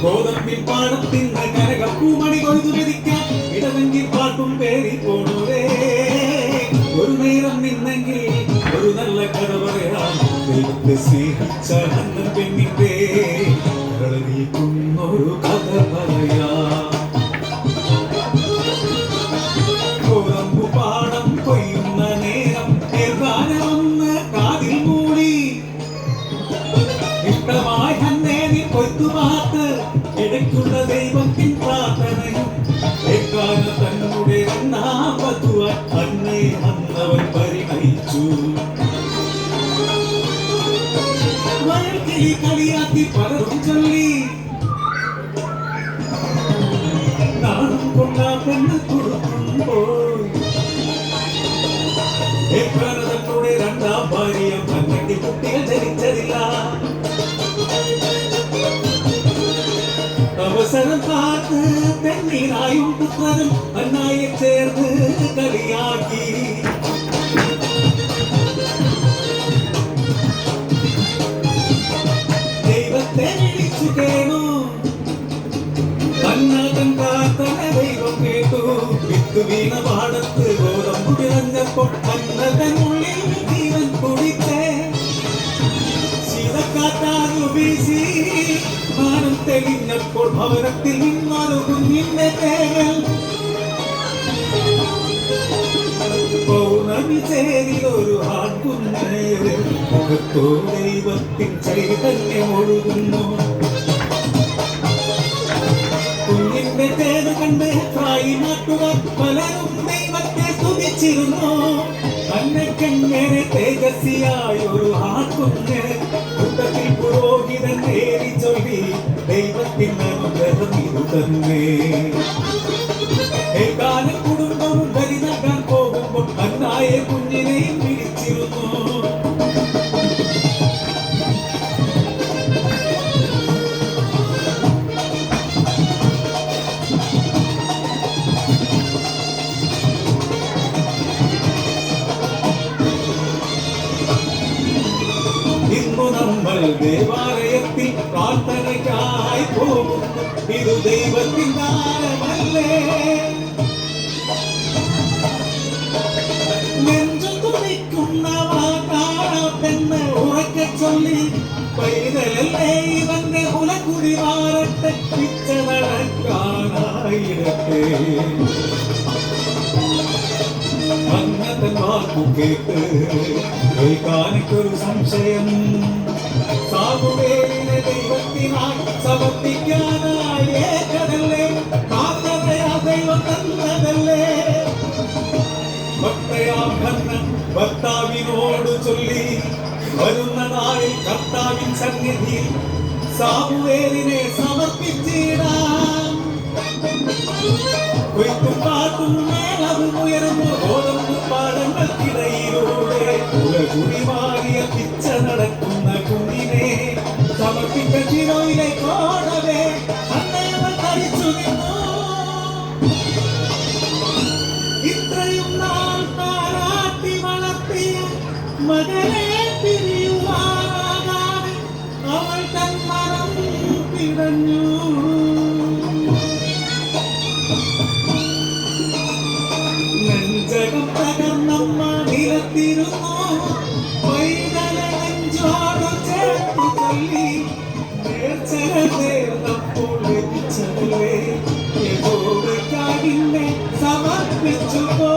ഗോതമ്പിൽ പാടത്തിന്ന് കനകപ്പൂമണി കൊയ്തു വിധിക്കാൻ ഇടവെങ്കിൽ പാട്ടും പേരി പോണോരേ. ഒരു നേരം നിന്നെങ്കിൽ ഒരു നല്ല കഥ പറയാം. ദൈവത്തെ സ്നേഹിച്ച അണ്ണൻ പെണ്ണിന്റെ നീക്കുന്നൊരു കഥ പറയാം. ഗോതമ്പു പാടം കൊയ്യുന്ന നേരം ഏർഗാനമൊന്ന് കാതിൽ മൂടി. ഇഷ്ടമായി അന്നേ നീ കൊയ്ത്തു പാത്ത് ഇടയ്ക്കുള്ള ദൈവത്തിൻ പ്രാർത്ഥനയും ഏർഗാന തന്നുടെ രണ്ടാം വധുവാൻ അന്നേ അന്നവൻ പരിണയിച്ചു. വയൽക്കിളി കളിയാക്കി പലരും ചൊല്ലി നാണം കൊണ്ടാ പെണ്ണ് കൊടുക്കുമ്പോൾ ഏർഗാനതങ്ങളുടെ രണ്ടാം ഭാര്യ പന്നെട്ടി കുട്ടികൾ ജനിച്ചതില്ല. അവസരം കാത്ത് പെണ്ണീനായും പുത്രനും അന്നായെ ചേർന്ന് കളിയാക്കി. ദൈവത്തെ വിളിച്ചു കേണു അന്നാഥൻ പ്രാർത്ഥന ദൈവം കേട്ടു. വിത്തു വീണ പാടത്ത് ഗോതമ്പു വിളഞ്ഞപ്പോൾ അന്നതനുള്ളിൽ ജീവൻ കുടിച്ചേ. ശീതക്കാറ്റാകു വീശി മാനം തെളിഞ്ഞപ്പോൾ ഭവനത്തിൽ നിന്നൊരു കുഞ്ഞിന്റെ തേകൾ. പൗർണമി ചേരിലൊരു ആൺകുഞ്ഞ് മുഖത്തോ ദൈവത്തിൻ ചൈതന്യം ഒഴുകുന്നു. കുഞ്ഞിന്റെ തേട് കണ്ട് പ്രായി നാട്ടുകാർ പലരും ദൈവത്തെ സ്തുതിച്ചിരുന്നു. അന്നക്കെങ്ങനെ തേജസ്വിയായ ഒരു ആൺകുഞ്ഞ് കൂട്ടത്തിൽ പുരോഹിതൻ നേരി ചൊല്ലി ദൈവത്തിന് അനുഗ്രഹം ഇതു തന്നെ. ഏകാല കുടുംബവും ബലി നൽകാൻ പോകുമ്പോൾ അന്നായ കുഞ്ഞിനെയും വിളിച്ചിരുന്നു. ഇന്നു നമ്മൾ ദേവാലയത്തിൽ പ്രാർത്ഥനയ്ക്കായി പോകുന്നു. ഇത് ദൈവത്തിൻ ദാനമല്ലേ. നെഞ്ചു തുടിക്കുന്ന പെണ്ണ് ഉറക്കെ ചൊല്ലി പൈതലല്ലേ ഇവന്റെ കുലക്കുടി മാറട്ടെ പിച്ച നടക്കാനായിരട്ടെ. അന്നത്തെ വാക്കു കേട്ട് ഏകാനിക്കൊരു സംശയം. സാധുവേലിനെ ദൈവത്തിനായി സമർപ്പിക്കാനായി ഏകനല്ലേ കാത്തതയാ ദൈവം തന്നതല്ലേ. ഭക്തയാം കണ്ണൻ ഭർത്താവിനോട് ചൊല്ലി വരുന്ന നാളിൽ കർത്താവിൻ സന്നിധിയിൽ സാധുവേലിനെ സമർപ്പിച്ചിടാം. കൊയ്ത്തും പാട്ടും മേളവും ഉയർന്നു ഗോതമ്പു പാടങ്ങൾക്കിടയിലൂടെ കുലകുടി മാറിയ പിച്ച നടക്കുന്ന കുഞ്ഞിനെ സമർപ്പിച്ച ചിറയിലെ കോടവേ അന്നേവൻ ധരിച്ചു നിന്നു. ഇത്രയും നാൾ താരാട്ടി വളർത്തിയ മകനെ പിരിയുവാനാകാതെ അവൾ തൻ മനം പിടഞ്ഞു. നെഞ്ചകം തകർന്നമ്മ നിലത്തിരുന്നു. പൈതലെ നെഞ്ചോട് ചേർത്തു ചൊല്ലി നേർച്ചകൾ നേർന്നപ്പോൾ ലഭിച്ചതല്ലേ യഹോവയ്ക്കാകിന്നെ സമർപ്പിച്ചു പോ.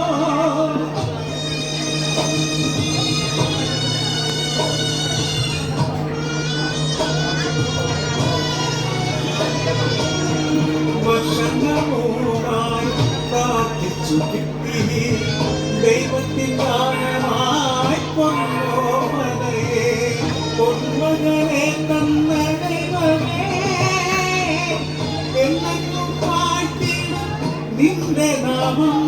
വർഷങ്ങളോടായി പ്രാർത്ഥിച്ചു കിട്ടി ദൈവത്തിൻ ദാനമായി പൊന്നോമനയെ. പൊന്മകളെ തന്ന ദൈവമേ എന്നെന്നും പാട്ടിടും നിന്റെ നാമം.